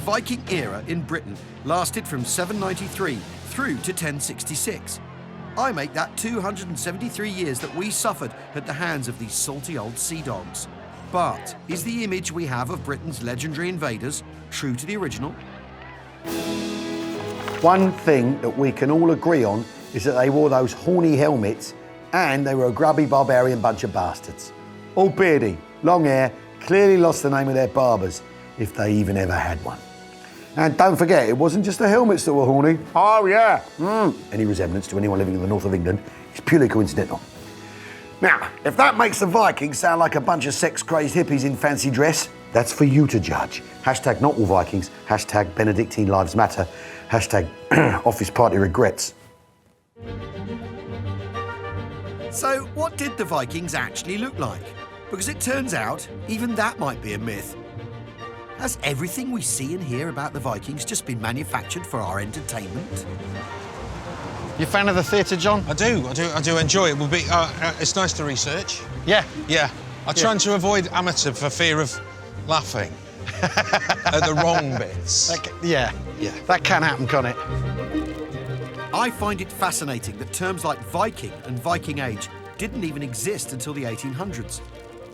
Viking era in Britain lasted from 793 through to 1066. I make that 273 years that we suffered at the hands of these salty old sea dogs. But is the image we have of Britain's legendary invaders true to the original? One thing that we can all agree on is that they wore those horny helmets and they were a grubby barbarian bunch of bastards. All beardy, long hair, clearly lost the name of their barbers, if they even ever had one. And don't forget, it wasn't just the helmets that were horny. Oh, yeah. Any resemblance to anyone living in the north of England is purely coincidental. Now, if that makes the Vikings sound like a bunch of sex-crazed hippies in fancy dress, that's for you to judge. Hashtag not all Vikings, hashtag Benedictine Lives Matter, hashtag office party regrets. So, what did the Vikings actually look like? Because it turns out, even that might be a myth. Has everything we see and hear about the Vikings just been manufactured for our entertainment? You a fan of the theatre, John? I do enjoy it. It's nice to research. Yeah. Yeah. I'm trying to avoid amateur for fear of laughing at the wrong bits. Yeah. That can happen, can't it? I find it fascinating that terms like Viking and Viking Age didn't even exist until the 1800s.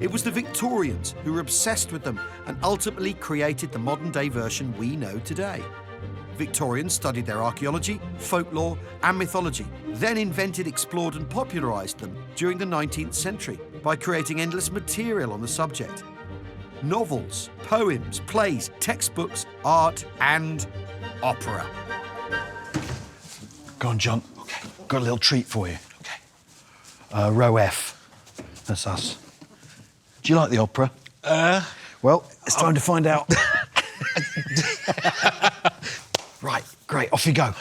It was the Victorians who were obsessed with them and ultimately created the modern-day version we know today. Victorians studied their archaeology, folklore and mythology, then invented, explored and popularised them during the 19th century by creating endless material on the subject. Novels, poems, plays, textbooks, art and opera. Go on, John. OK. Got a little treat for you. OK. Row F. That's us. Do you like the opera? Well, it's time to find out. Right, great, off you go.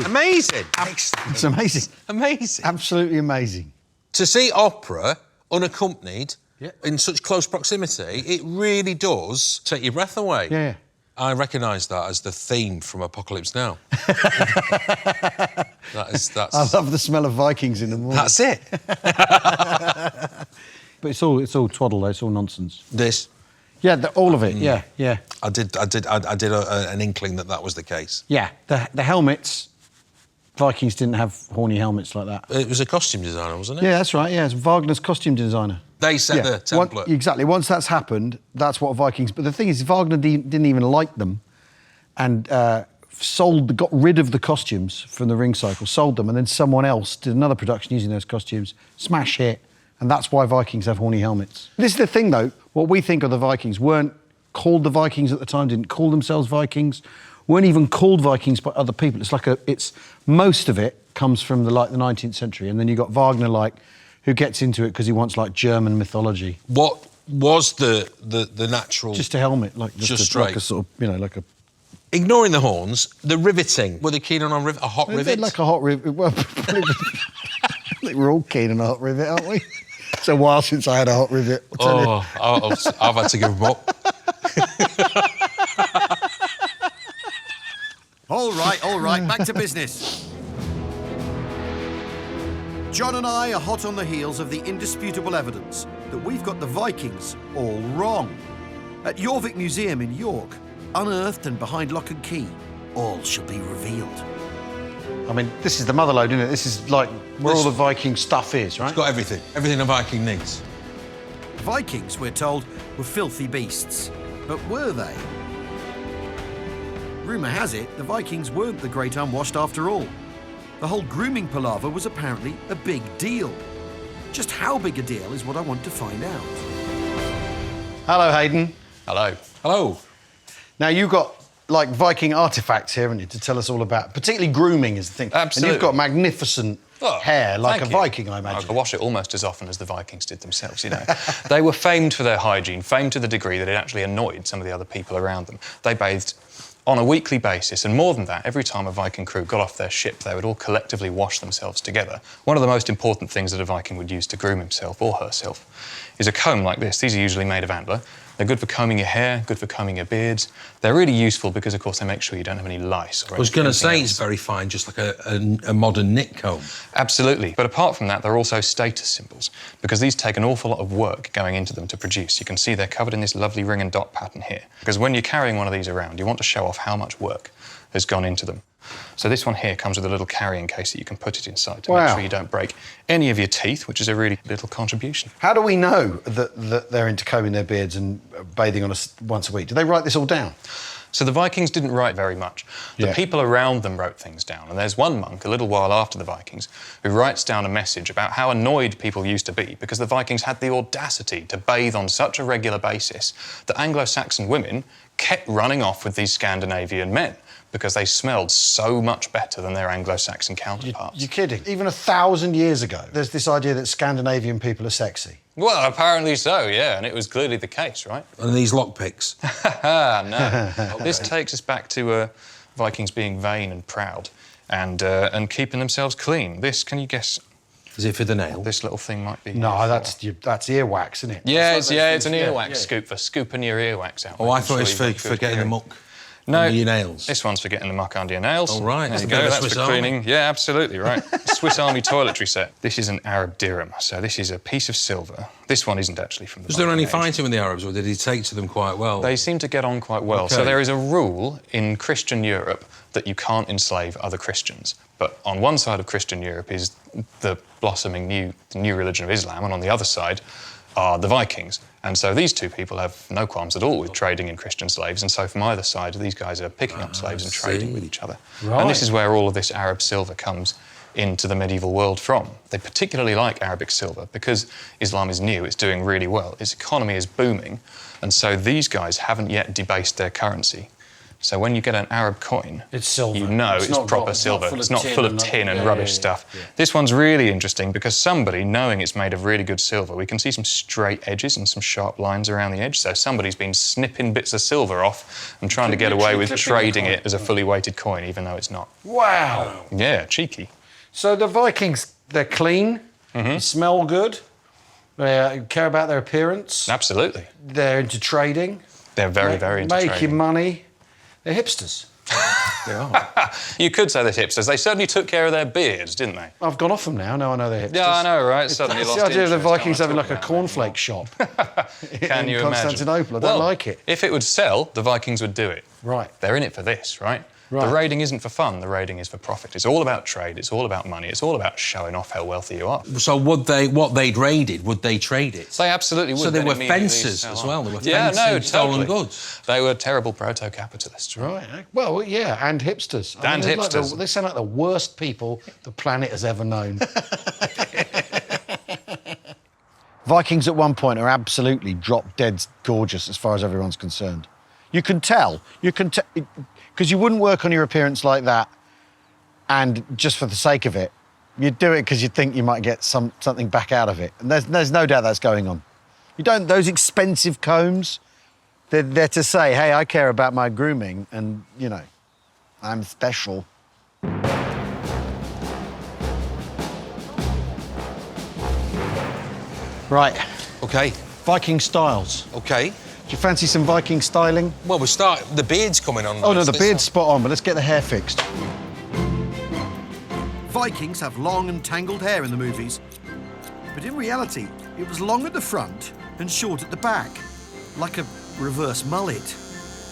Amazing. It's amazing. Amazing. Absolutely amazing. To see opera unaccompanied in such close proximity, it really does take your breath away. Yeah. I recognise that as the theme from Apocalypse Now. That's. I love the smell of Vikings in the morning. That's it. But it's all twaddle, though. It's all nonsense. This. Yeah, all of it. Yeah. I did an inkling that was the case. Yeah, the helmets. Vikings didn't have horny helmets like that. It was a costume designer, wasn't it? Yeah, that's right. Yeah, it's Wagner's costume designer. They set the template. Exactly. Once that's happened, that's what Vikings. But the thing is, Wagner didn't even like them, and got rid of the costumes from the ring cycle, sold them, and then someone else did another production using those costumes, smash hit, and that's why Vikings have horny helmets. This is the thing, though. What we think of the Vikings weren't called the Vikings at the time. Didn't call themselves Vikings. Weren't even called Vikings by other people. It's most of it comes from the 19th century, and then you got Wagner who gets into it because he wants German mythology. What was the natural? Just a helmet, just straight, like a sort of like a. Ignoring the horns, the riveting. Were they keen on a hot rivet? Like a hot rivet. Well, I think we're all keen on a hot rivet, aren't we? It's a while since I had a hot rivet. I've had to give them up. All right, back to business. John and I are hot on the heels of the indisputable evidence that we've got the Vikings all wrong. At Jorvik Museum in York, unearthed and behind lock and key, all shall be revealed. I mean, this is the motherlode, isn't it? This is where all the Viking stuff is, right? It's got everything a Viking needs. Vikings, we're told, were filthy beasts. But were they? Rumour has it the Vikings weren't the great unwashed after all. The whole grooming palaver was apparently a big deal. Just how big a deal is what I want to find out. Hello, Hayden. Hello. Now, you got like Viking artefacts here, haven't you, to tell us all about, particularly grooming is the thing. Absolutely. And you've got magnificent hair, like a Thank you. Viking, I I imagine. could wash it almost as often as the Vikings did themselves, you know. They were famed for their hygiene, famed to the degree that it actually annoyed some of the other people around them. They bathed on a weekly basis, and more than that, every time a Viking crew got off their ship, they would all collectively wash themselves together. One of the most important things that a Viking would use to groom himself or herself is a comb like this. These are usually made of antler. They're good for combing your hair, good for combing your beards. They're really useful because, of course, they make sure you don't have any lice. Or I was going to say else. it's very fine, just like a modern knit comb. Absolutely. But apart from that, they're also status symbols because these take an awful lot of work going into them to produce. You can see they're covered in this lovely ring and dot pattern here. Because when you're carrying one of these around, you want to show off how much work has gone into them. So this one here comes with a little carrying case that you can put it inside to make sure you don't break any of your teeth, which is a really little contribution. How do we know that they're into combing their beards and bathing on once a week? Do they write this all down? So the Vikings didn't write very much. The people around them wrote things down. And there's one monk, a little while after the Vikings, who writes down a message about how annoyed people used to be because the Vikings had the audacity to bathe on such a regular basis that Anglo-Saxon women kept running off with these Scandinavian men because they smelled so much better than their Anglo-Saxon counterparts. You're kidding. Even 1,000 years ago, there's this idea that Scandinavian people are sexy. Well, apparently so, yeah, and it was clearly the case, right? And these lockpicks. No. This takes us back to Vikings being vain and proud and keeping themselves clean. This, can you guess? Is it for the nail? This little thing might be. No, that's earwax, isn't it? Yeah, it's an earwax scoop for scooping your earwax out. Oh, I thought it was for getting the muck. No, under your nails. This one's for getting the muck under your nails. All right, There you it's a go. bit of a That's Swiss for Army. cleaning. Yeah, absolutely, right. Swiss Army toiletry set. This is an Arab dirham, so this is a piece of silver. This one isn't actually from the Was there Viking any age. fighting with the Arabs, or did he take to them quite well? They seem to get on quite well. Okay. So there is a rule in Christian Europe that you can't enslave other Christians. But on one side of Christian Europe is the blossoming new religion of Islam, and on the other side are the Vikings. And so these two people have no qualms at all with trading in Christian slaves. And so from either side, these guys are picking up slaves and trading with each other. Right. And this is where all of this Arab silver comes into the medieval world from. They particularly like Arabic silver because Islam is new, it's doing really well, its economy is booming, and so these guys haven't yet debased their currency. So when you get an Arab coin, It's silver. you know it's not proper gold, silver. It's not tin full of and tin and yeah, rubbish yeah, stuff. yeah. This one's really interesting because somebody, knowing it's made of really good silver, we can see some straight edges and some sharp lines around the edge. So somebody's been snipping bits of silver off and trying to get away with Literally clipping the trading coin. it as a fully weighted coin, even though it's not. Wow. Yeah, cheeky. So the Vikings, they're clean, they smell good, they care about their appearance, Absolutely. they're into trading. They're very, very into making trading. money. They're hipsters. They are. You could say they're hipsters. They certainly took care of their beards, didn't they? I've gone off them now. Now I know they're hipsters. Yeah, I know, right? Suddenly It's lost the idea of the interest. Vikings Don't having wanna like a talk about cornflake shop it anymore. Can in you imagine? Constantinople. I don't Well, like it. If it would sell, the Vikings would do it. Right. They're in it for this, right? Right. The raiding isn't for fun, the raiding is for profit. It's all about trade, it's all about money, it's all about showing off how wealthy you are. So what they'd raided, would they trade it? They absolutely would. So they then were immediately fencers sell as on. well. They were Yeah, fencers, no, stolen totally. goods. They were terrible proto-capitalists. Right. Well, yeah, and hipsters. And they're like hipsters. they sound like the worst people the planet has ever known. Vikings at one point are absolutely drop dead gorgeous as far as everyone's concerned. You can tell, because you wouldn't work on your appearance like that and just for the sake of it. You'd do it because you think you might get something back out of it. And there's no doubt that's going on. You don't, those expensive combs, they're there to say, hey, I care about my grooming and, you know, I'm special. Right, Okay, Viking styles. okay. Do you fancy some Viking styling? Well, the beard's coming on. Oh, no, the nicely, beard's so- spot on, but let's get the hair fixed. Vikings have long and tangled hair in the movies, but in reality, it was long at the front and short at the back, like a reverse mullet.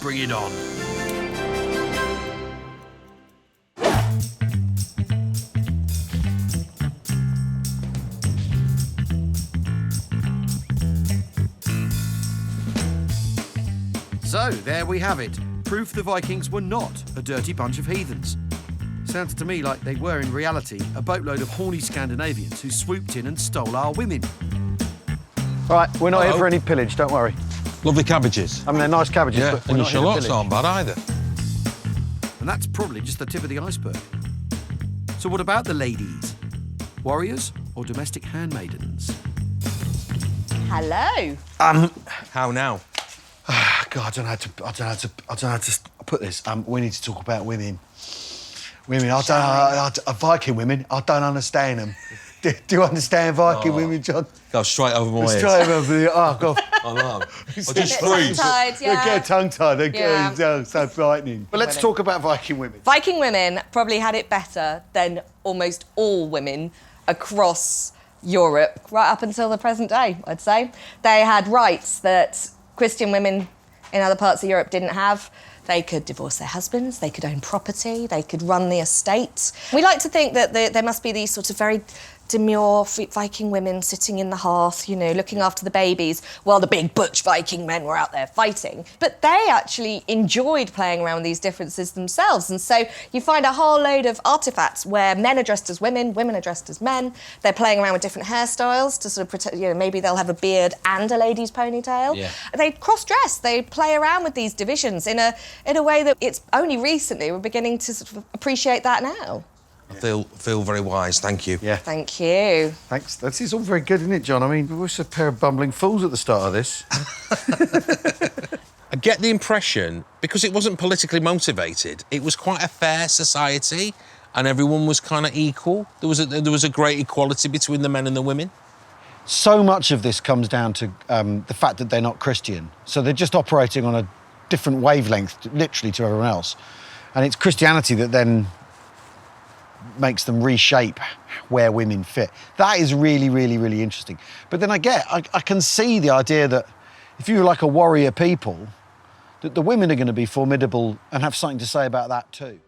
Bring it on. So, there we have it. Proof the Vikings were not a dirty bunch of heathens. Sounds to me like they were, in reality, a boatload of horny Scandinavians who swooped in and stole our women. Right, we're not here Hello. for any pillage, don't worry. Lovely cabbages. I mean, they're nice cabbages, Yeah, but we're and your not here to shallots pillage. aren't bad either. And that's probably just the tip of the iceberg. So what about the ladies? Warriors or domestic handmaidens? Hello. How now? God, I don't know how to put this. We need to talk about women. Women, Viking women, I don't understand them. Do you understand Viking women, John? Go straight over my head. Straight over the... Oh, God. I know. I just Tongue-tied, They get tongue-tied. They Yeah. get so frightening. But let's talk about Viking women. Viking women probably had it better than almost all women across Europe, right up until the present day, I'd say. They had rights that Christian women in other parts of Europe didn't have. They could divorce their husbands, they could own property, they could run the estate. We like to think that there must be these sort of very demure Viking women sitting in the hearth, you know, looking after the babies while the big butch Viking men were out there fighting. But they actually enjoyed playing around with these differences themselves. And so you find a whole load of artefacts where men are dressed as women, women are dressed as men. They're playing around with different hairstyles to sort of protect, you know, maybe they'll have a beard and a lady's ponytail. Yeah. They cross-dress, they play around with these divisions in a way that it's only recently we're beginning to sort of appreciate that now. I feel very wise, thank you. Yeah. Thank you. Thanks. This is all very good, isn't it, John? I mean, we were just a pair of bumbling fools at the start of this. I get the impression, because it wasn't politically motivated, it was quite a fair society and everyone was kind of equal. There was a great equality between the men and the women. So much of this comes down to the fact that they're not Christian. So they're just operating on a different wavelength, literally, to everyone else. And it's Christianity that then makes them reshape where women fit. That is really, really, really interesting. But then I can see the idea that if you were like a warrior people, that the women are going to be formidable and have something to say about that too.